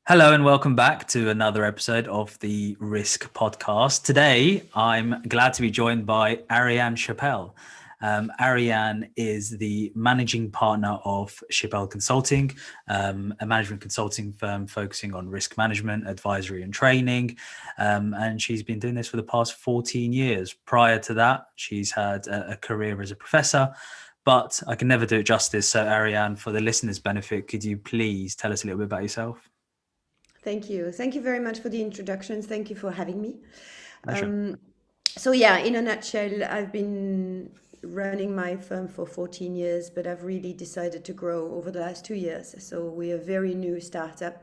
Hello and welcome back to another episode of the Risk Podcast. Today, I'm glad to be joined by Ariane Chapelle. Ariane is the managing partner of Chapelle Consulting, a management consulting firm focusing on risk management, advisory and training. And she's been doing this for the past 14 years. Prior to that, she's had a career as a professor, but I can never do it justice. So Ariane, for the listeners' benefit, could you please tell us a little bit about yourself? Thank you. Thank you very much for the introductions. Thank you for having me. Pleasure. In a nutshell, I've been running my firm for 14 years, but I've really decided to grow over the last 2 years. So we're a very new startup,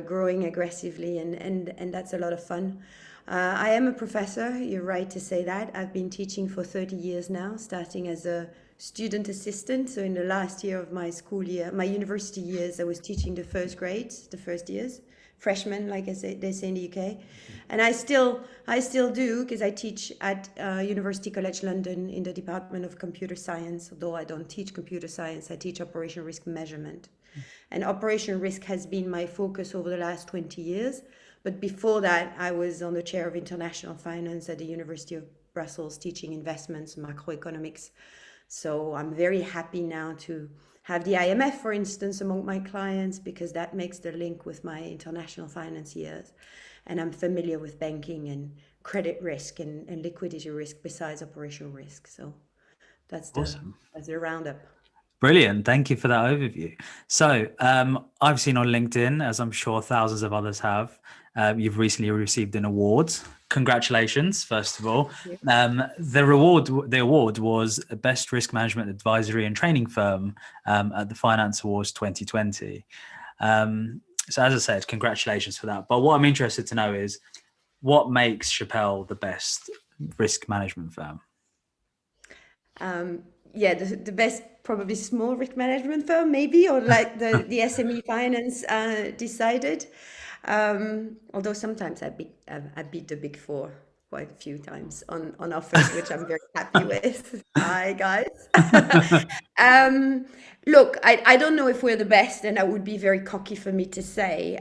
growing aggressively, and that's a lot of fun. I am a professor. You're right to say that. I've been teaching for 30 years now, starting as a student assistant. So in the last year of my school year, my university years, I was teaching the first grades, the first years, freshmen, like they say in the UK. And I still do, because I teach at University College London in the Department of Computer Science. Although I don't teach computer science, I teach operational risk measurement. And operational risk has been my focus over the last 20 years. But before that, I was on the chair of international finance at the University of Brussels, teaching investments, macroeconomics. So I'm very happy now to have the IMF, for instance, among my clients, because that makes the link with my international finance years. And I'm familiar with banking and credit risk and liquidity risk besides operational risk. So that's Awesome. the roundup. Brilliant. Thank you for that overview. So I've seen on LinkedIn, as I'm sure thousands of others have, you've recently received an award. Congratulations, first of all. The award was Best Risk Management Advisory and Training Firm at the Finance Awards 2020. So as I said, congratulations for that. But what I'm interested to know is what makes Chapelle the best risk management firm? The best probably small risk management firm, maybe, or like the SME finance decided. Although sometimes I beat the big four quite a few times on offers, which I'm very happy with. Hi, guys. Look, I don't know if we're the best, and that would be very cocky for me to say,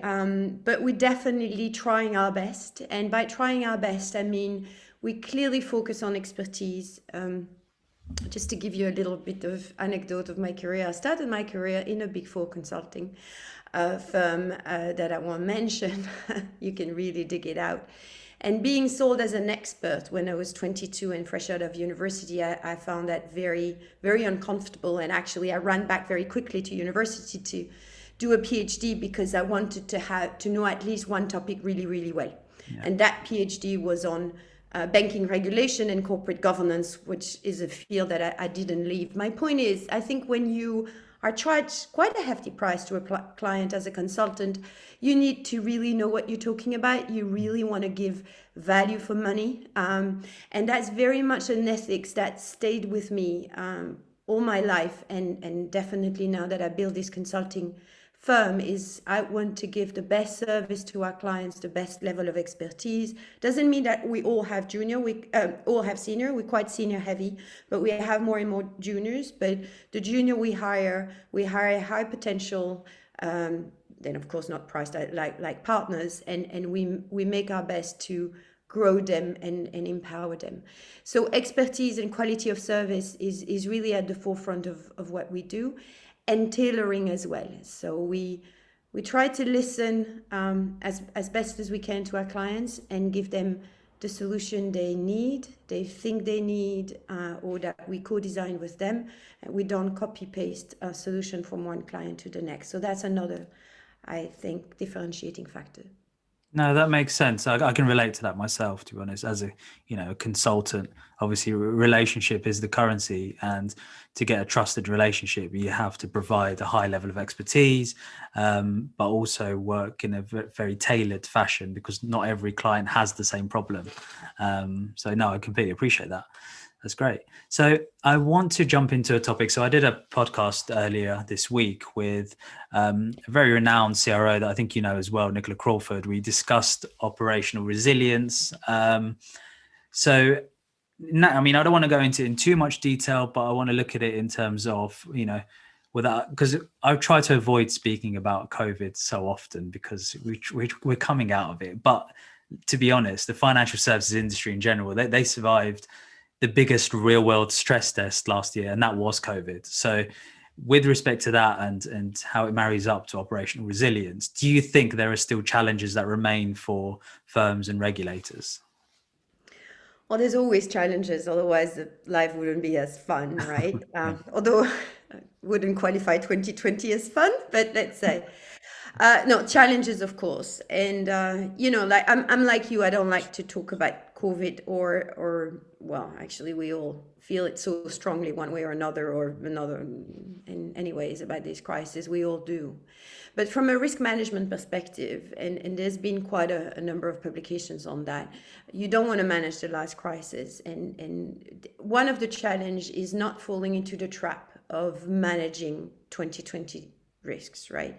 but we're definitely trying our best. And by trying our best, I mean we clearly focus on expertise. Just to give you a little bit of anecdote of my career, I started my career in a big four consulting firm that I won't mention. You can really dig it out. And being sold as an expert when I was 22 and fresh out of university, I found that very, very uncomfortable. And actually, I ran back very quickly to university to do a PhD because I wanted to know at least one topic really, really well. Yeah. And that PhD was on banking regulation and corporate governance, which is a field that I didn't leave. My point is, I think when you are charged quite a hefty price to a client as a consultant, you need to really know what you're talking about. You really want to give value for money. And that's very much an ethics that stayed with me all my life. And definitely now that I built this consulting firm is I want to give the best service to our clients, the best level of expertise. Doesn't mean that we all have junior, we all have senior. We're quite senior heavy, but we have more and more juniors. But the junior we hire high potential, then of course not priced like partners, and we make our best to grow them and empower them. So expertise and quality of service is really at the forefront of what we do. And tailoring as well. So we try to listen as best as we can to our clients and give them the solution they need, they think they need, or that we co-design with them. We don't copy-paste a solution from one client to the next. So that's another, I think, differentiating factor. No, that makes sense. I can relate to that myself, to be honest. As a consultant, obviously, relationship is the currency, and to get a trusted relationship, you have to provide a high level of expertise, but also work in a very tailored fashion because not every client has the same problem. So, no, I completely appreciate that. That's great. So I want to jump into a topic. So I did a podcast earlier this week with a very renowned CRO that I think you know as well, Nicola Crawford. We discussed operational resilience. I don't want to go into in too much detail, but I want to look at it in terms of, without, because I've tried to avoid speaking about COVID so often because we're coming out of it. But to be honest, the financial services industry in general, they survived the biggest real world stress test last year, and that was COVID. So with respect to that and how it marries up to operational resilience, do you think there are still challenges that remain for firms and regulators? Well, there's always challenges, otherwise the life wouldn't be as fun, right? Yeah. Although I wouldn't qualify 2020 as fun, but let's say. No, challenges, of course. And, like I'm like you, I don't like to talk about COVID well, actually, we all feel it so strongly one way or another in any ways about this crisis. We all do. But from a risk management perspective, and there's been quite a number of publications on that, you don't want to manage the last crisis. And one of the challenge is not falling into the trap of managing 2020 risks, right?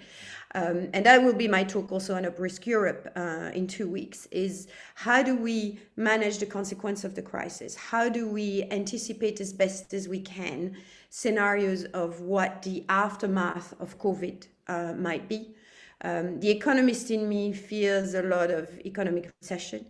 And that will be my talk also on Up Risk Europe in 2 weeks, is how do we manage the consequence of the crisis? How do we anticipate as best as we can scenarios of what the aftermath of COVID might be? The economist in me fears a lot of economic recession.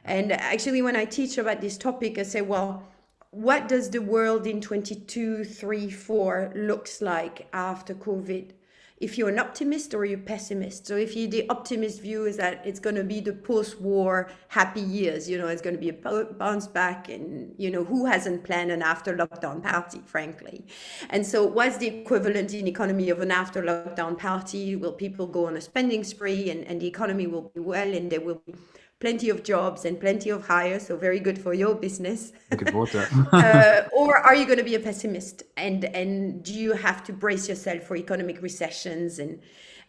And actually, when I teach about this topic, I say, well, what does the world in 22, 3, 4 looks like after COVID? If you're an optimist or you're pessimist. So if you, the optimist view is that it's going to be the post-war happy years, it's going to be a bounce back, and who hasn't planned an after lockdown party, frankly. And so what's the equivalent in economy of an after lockdown party? Will people go on a spending spree, and the economy will be well, and there will be plenty of jobs and plenty of hires, so very good for your business. Looking forward to it. Or are you going to be a pessimist? And do you have to brace yourself for economic recessions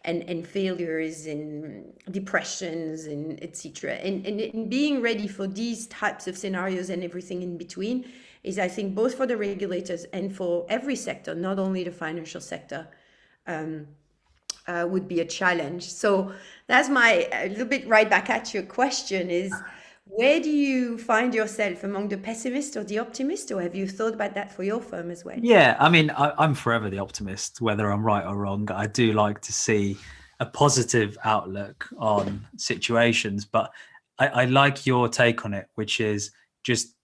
and failures and depressions and etc. And being ready for these types of scenarios and everything in between is, I think, both for the regulators and for every sector, not only the financial sector, would be a challenge. So that's a little bit right back at your question is, where do you find yourself, among the pessimist or the optimist, or have you thought about that for your firm as well? Yeah, I mean, I'm forever the optimist, whether I'm right or wrong. I do like to see a positive outlook on situations, but I like your take on it, which is just,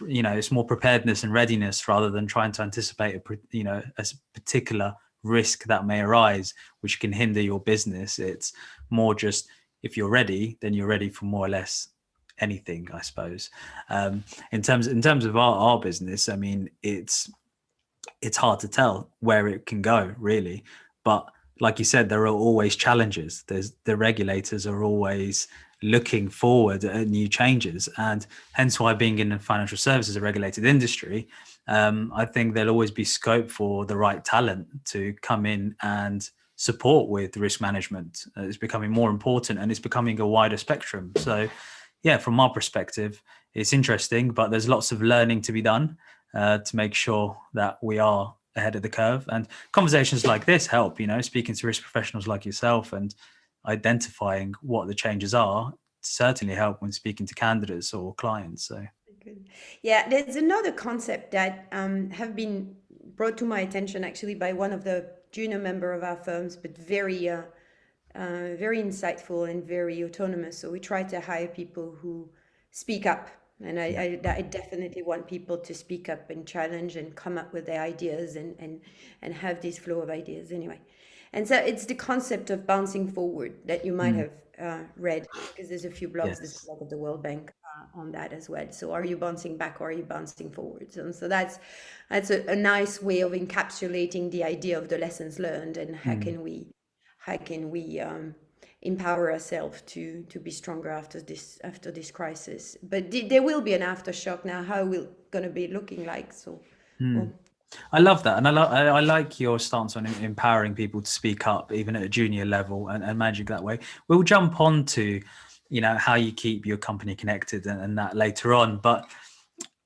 it's more preparedness and readiness rather than trying to anticipate a particular risk that may arise, which can hinder your business. It's more just, if you're ready, then you're ready for more or less anything, I suppose. In terms of our business, I mean, it's hard to tell where it can go, really. But like you said, there are always challenges. The regulators are always looking forward at new changes, and hence why, being in the financial services, a regulated industry, I think there'll always be scope for the right talent to come in and support with risk management. It's becoming more important, and it's becoming a wider spectrum. So yeah, from our perspective, it's interesting, but there's lots of learning to be done to make sure that we are ahead of the curve. And conversations like this help, speaking to risk professionals like yourself and identifying what the changes are certainly help when speaking to candidates or clients. So good. Yeah, there's another concept that have been brought to my attention actually by one of the junior member of our firms, but very insightful and very autonomous. So we try to hire people who speak up, and I definitely want people to speak up and challenge and come up with their ideas and have this flow of ideas anyway. And so it's the concept of bouncing forward that you might have read, because there's a few blogs, Yes. this blog of the World Bank on that as well. So are you bouncing back or are you bouncing forwards? And so that's a nice way of encapsulating the idea of the lessons learned, and how can we empower ourselves to be stronger after this crisis. But there will be an aftershock. Now, how will going to be looking like? So well, I love that, and I like your stance on empowering people to speak up, even at a junior level, and managing that way. We'll jump on to, how you keep your company connected and that later on. But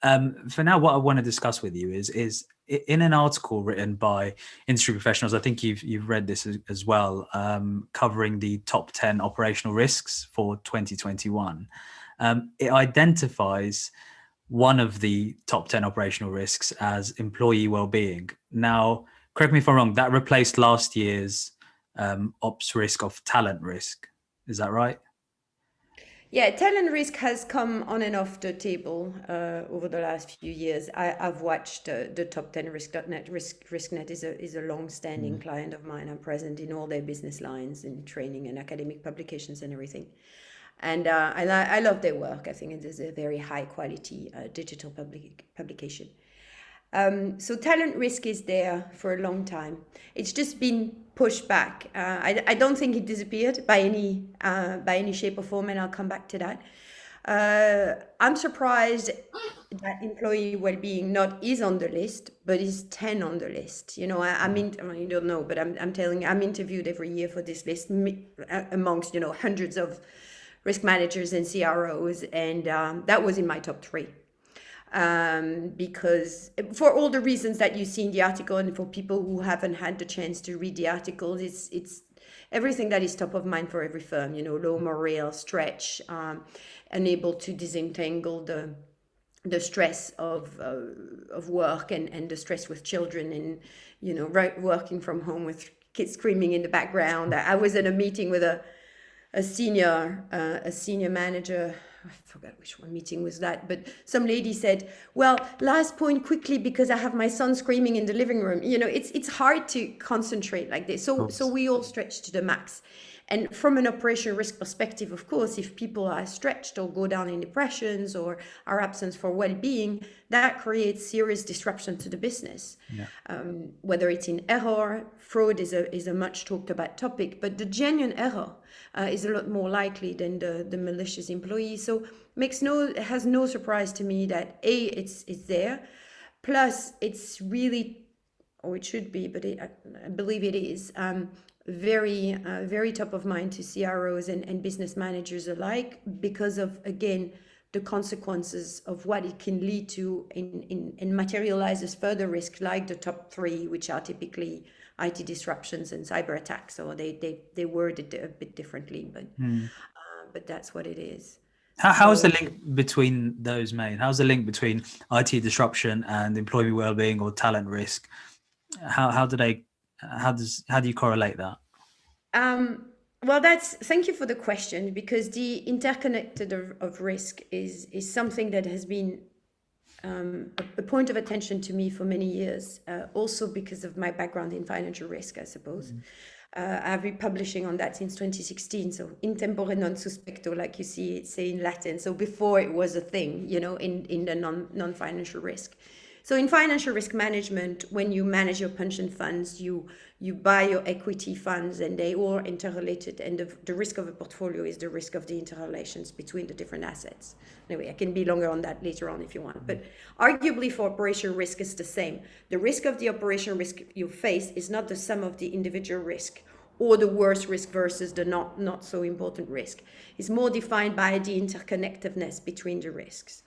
for now, what I want to discuss with you is in an article written by industry professionals. I think you've read this as well, covering the top 10 operational risks for 2021. It identifies one of the top 10 operational risks as employee well-being. Now, correct me if I'm wrong, that replaced last year's ops risk of talent risk. Is that right? Yeah, talent risk has come on and off the table over the last few years. I've watched the top 10 risk.net. RiskNet is a long-standing Mm. client of mine. I'm present in all their business lines in training and academic publications and everything. And I love their work. I think it is a very high quality digital publication. So talent risk is there for a long time. It's just been pushed back. I don't think it disappeared by any shape or form, and I'll come back to that. I'm surprised that employee well-being not is on the list, but is 10 on the list. You know, I mean, you don't know, but I'm telling you, I'm interviewed every year for this list amongst, you know, hundreds of risk managers and CROs, and that was in my top three. Because for all the reasons that you see in the article, and for people who haven't had the chance to read the article, it's everything that is top of mind for every firm. You know, low morale, stretch, unable to disentangle the stress of work and the stress with children, and you know, working from home with kids screaming in the background. I was in a meeting with a senior manager. I forgot which one meeting was that, but some lady said, well, last point quickly, because I have my son screaming in the living room. You know, it's hard to concentrate like this. So we all stretch to the max. And from an operational risk perspective, of course, if people are stretched or go down in depressions or are absent for well-being, that creates serious disruption to the business. Yeah. Whether it's in error, fraud is a much talked about topic, but the genuine error is a lot more likely than the malicious employee. So it has no surprise to me that it's there. Plus, it's really, or it should be, but I believe it is, very top of mind to CROs and business managers alike, because of, again, the consequences of what it can lead to and materializes further risk, like the top three, which are typically IT disruptions and cyber attacks. Or they word it a bit differently, but that's what it is. How is the link between those made? How's the link between IT disruption and employee well-being or talent risk? How do you correlate that? Well, thank you for the question, because the interconnected of risk is something that has been a point of attention to me for many years, also because of my background in financial risk, I suppose. I've been publishing on that since 2016, so in tempore non suspecto, like you say in Latin. So before it was a thing, you know, in the non-financial risk. So in financial risk management, when you manage your pension funds, you buy your equity funds, and they all interrelated. And the risk of a portfolio is the risk of the interrelations between the different assets. Anyway, I can be longer on that later on if you want. But arguably for operational risk, it's the same. The risk of the operational risk you face is not the sum of the individual risk or the worst risk versus the not so important risk. It's more defined by the interconnectedness between the risks.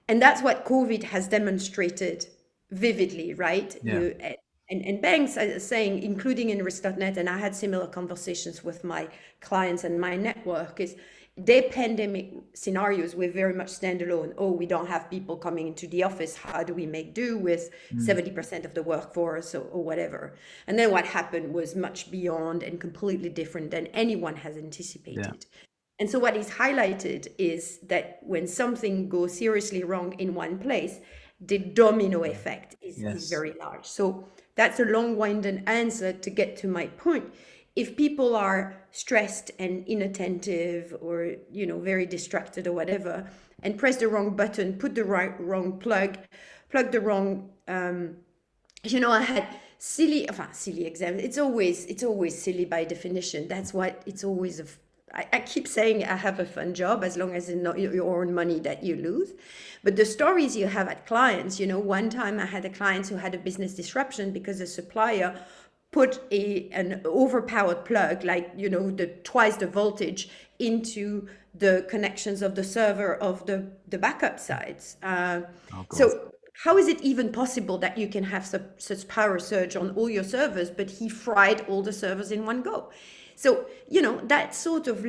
And that's what COVID has demonstrated vividly, right? Yeah. And banks are saying, including in risk.net, and I had similar conversations with my clients and my network, is their pandemic scenarios were very much standalone. Oh, we don't have people coming into the office. How do we make do with 70% of the workforce or whatever? And then what happened was much beyond and completely different than anyone has anticipated. Yeah. And so what is highlighted is that when something goes seriously wrong in one place, the domino effect is very large. So that's a long-winded answer to get to my point. If people are stressed and inattentive, or very distracted or whatever, and press the wrong button, put the wrong plug the wrong, I had silly examples. It's always silly by definition. That's what it's always. I keep saying I have a fun job as long as it's not your own money that you lose. But the stories you have at clients, one time I had a client who had a business disruption because a supplier put an overpowered plug, twice the voltage, into the connections of the server of the backup sides. So how is it even possible that you can have such power surge on all your servers, but he fried all the servers in one go? So, that sort of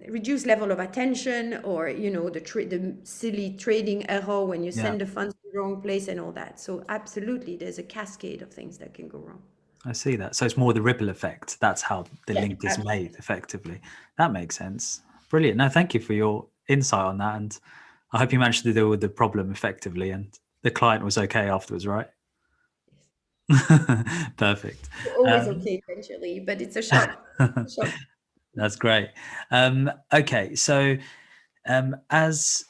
reduced level of attention, or the silly trading error when you Yeah, send the funds to the wrong place and all that. So absolutely, there's a cascade of things that can go wrong. I see that. So it's more the ripple effect. That's how the Yeah, link is absolutely. made effectively. That makes sense. Brilliant. No, thank you for your insight on that. And I hope you managed to deal with the problem effectively and the client was okay afterwards, right? Perfect. Always Um, okay eventually, but it's a shock. A shock. that's great. Okay, so as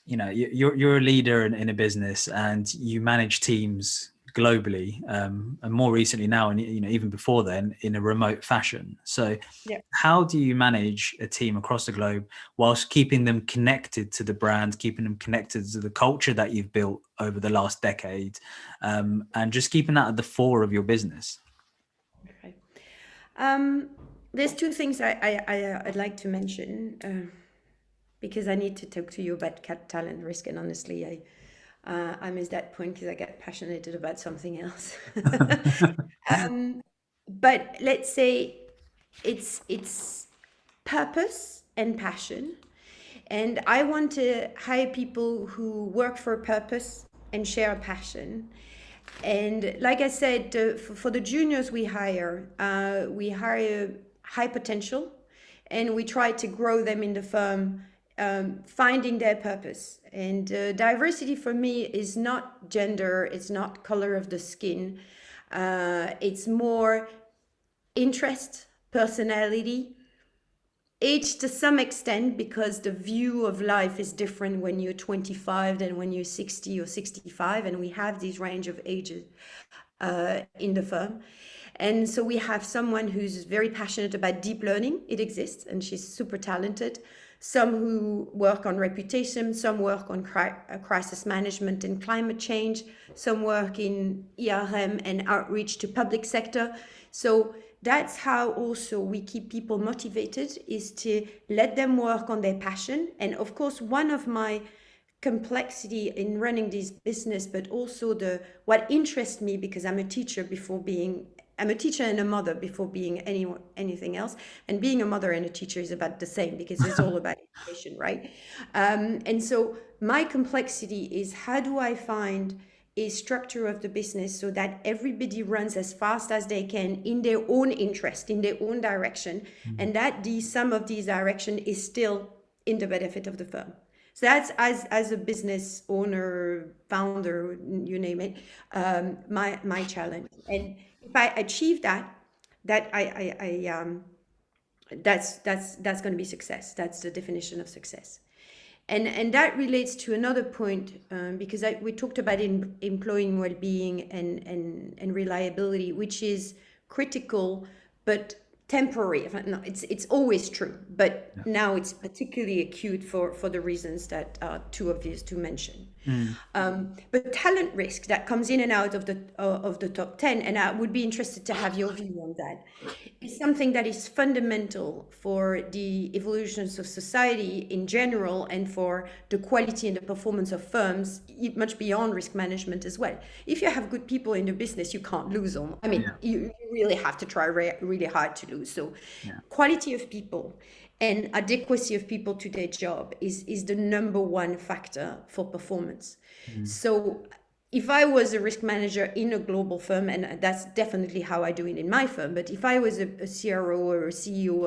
you know, you're a leader in a business and you manage teams globally, and more recently now, and even before then, in a remote fashion. So Yeah. how do you manage a team across the globe whilst keeping them connected to the brand, keeping them connected to the culture that you've built over the last decade, and just keeping that at the fore of your business? Okay. Um, there's two things I'd like to mention, because I need to talk to you about talent risk, and honestly, I miss that point because I get passionate about something else. um, but let's say it's purpose and passion, and I want to hire people who work for a purpose and share a passion. And like I said, for the juniors we hire high potential, and we try to grow them in the firm, finding their purpose. And diversity for me is not gender, it's not color of the skin, it's more interest, personality, age to some extent, because the view of life is different when you're 25 than when you're 60 or 65, and we have these range of ages in the firm. And so we have someone who's very passionate about deep learning. It exists, and she's super talented. Some who work on reputation, some work on crisis management and climate change, some work in ERM and outreach to public sector. So that's how also we keep people motivated, is to let them work on their passion. And of course, one of my complexity in running this business, but also what interests me, because I'm a teacher and a mother before being anything else. And being a mother and a teacher is about the same, because it's all about education, right? And so my complexity is, how do I find a structure of the business so that everybody runs as fast as they can in their own interest, in their own direction, and that the sum of these direction is still in the benefit of the firm. So that's, as a business owner, founder, you name it, my challenge. And if I achieve that, that's going to be success. That's the definition of success. And that relates to another point, because we talked about employee well-being and reliability, which is critical but temporary. No, it's always true, but Yeah. now it's particularly acute for the reasons that are too obvious to mention. Mm. But talent risk that comes in and out of the top 10, and I would be interested to have your view on that, is something that is fundamental for the evolutions of society in general, and for the quality and the performance of firms, much beyond risk management as well. If you have good people in the business, you can't lose them. I mean, Yeah. you really have to try really hard to lose. So Yeah. quality of people and adequacy of people to their job is the number one factor for performance. Mm. So if I was a risk manager in a global firm, and that's definitely how I do it in my firm, but if I was a CRO or a CEO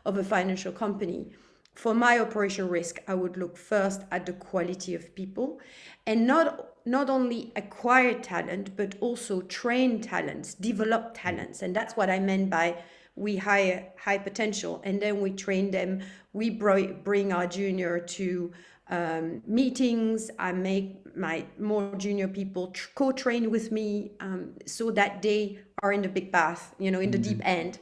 of a financial company, for my operational risk, I would look first at the quality of people, and not only acquire talent, but also train talents, develop talents. And that's what I meant by, we hire high potential and then we train them. We bring our junior to meetings. I make my more junior people co-train with me, so that they are in the big bath, in the deep end.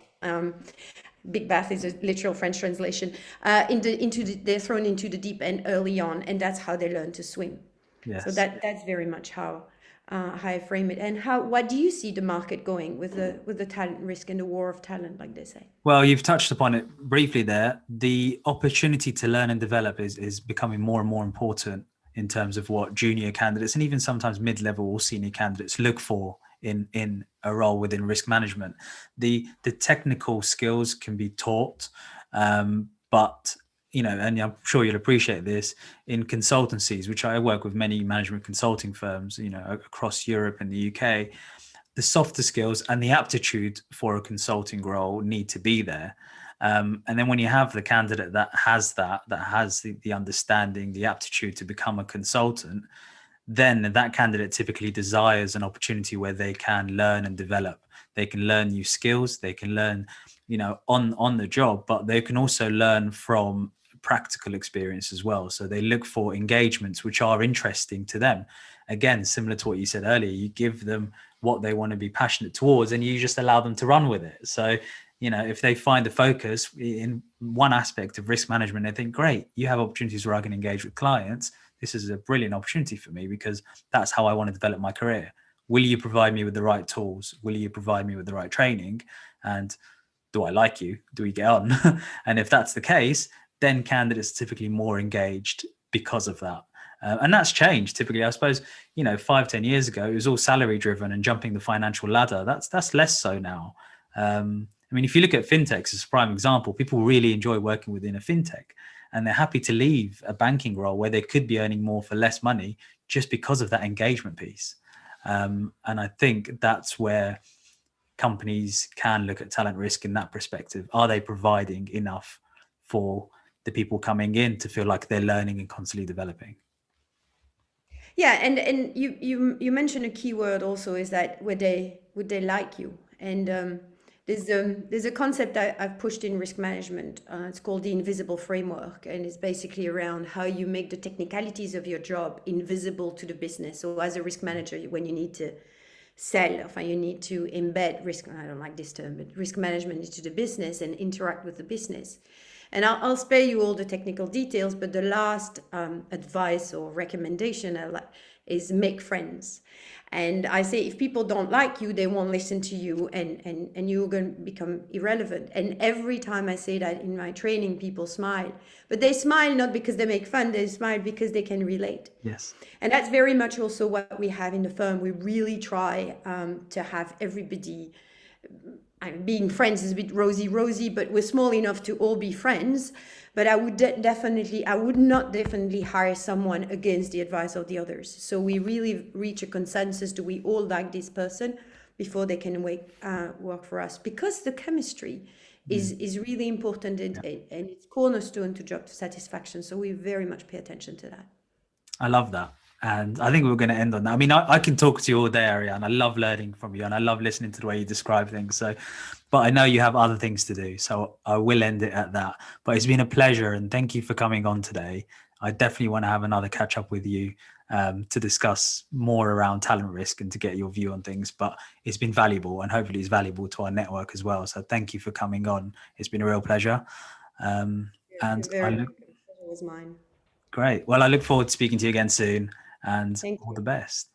Big bath is a literal French translation. They're thrown into the deep end early on, and that's how they learn to swim. So Yes. that's very much how I frame it. And what do you see the market going with the talent risk and the war of talent, like they say? Well, you've touched upon it briefly there. The opportunity to learn and develop is becoming more and more important in terms of what junior candidates and even sometimes mid-level or senior candidates look for in a role within risk management. The technical skills can be taught, but and I'm sure you'll appreciate this, in consultancies, which I work with many management consulting firms, across Europe and the UK, the softer skills and the aptitude for a consulting role need to be there. And then when you have the candidate that has the understanding, the aptitude to become a consultant, then that candidate typically desires an opportunity where they can learn and develop. They can learn new skills. They can learn, on the job, but they can also learn from practical experience as well. So they look for engagements which are interesting to them. Again, similar to what you said earlier, you give them what they want to be passionate towards, and you just allow them to run with it. So, if they find a focus in one aspect of risk management, they think, great, you have opportunities where I can engage with clients. This is a brilliant opportunity for me because that's how I want to develop my career. Will you provide me with the right tools? Will you provide me with the right training? And do I like you? Do we get on? And if that's the case, then candidates are typically more engaged because of that. And that's changed typically. I suppose, 5-10 years ago, it was all salary driven and jumping the financial ladder. That's less so now. If you look at fintechs as a prime example, people really enjoy working within a fintech, and they're happy to leave a banking role where they could be earning more for less money just because of that engagement piece. And I think that's where companies can look at talent risk in that perspective. Are they providing enough for the people coming in to feel like they're learning and constantly developing? Yeah, and you mentioned a key word also, is that would they like you? And there's a concept I've pushed in risk management. It's called the invisible framework, and it's basically around how you make the technicalities of your job invisible to the business. So as a risk manager, when you need to sell, or you need to embed risk, I don't like this term, but risk management into the business and interact with the business. And I'll spare you all the technical details, but the last advice or recommendation is make friends. And I say, if people don't like you, they won't listen to you, and you're going to become irrelevant. And every time I say that in my training, people smile. But they smile not because they make fun, they smile because they can relate. Yes. And that's very much also what we have in the firm. We really try to have everybody... being friends is a bit rosy, but we're small enough to all be friends. But I would not definitely hire someone against the advice of the others. So we really reach a consensus. Do we all like this person before they can work for us? Because the chemistry is really important, and it's cornerstone to job satisfaction. So we very much pay attention to that. I love that. And I think we're going to end on that. I can talk to you all day, Ariane. I love learning from you, and I love listening to the way you describe things. So, but I know you have other things to do, so I will end it at that. But it's been a pleasure, and thank you for coming on today. I definitely want to have another catch up with you to discuss more around talent risk and to get your view on things. But it's been valuable, and hopefully it's valuable to our network as well. So thank you for coming on. It's been a real pleasure. It was mine. Great. Well, I look forward to speaking to you again soon. And Thank all you. the best.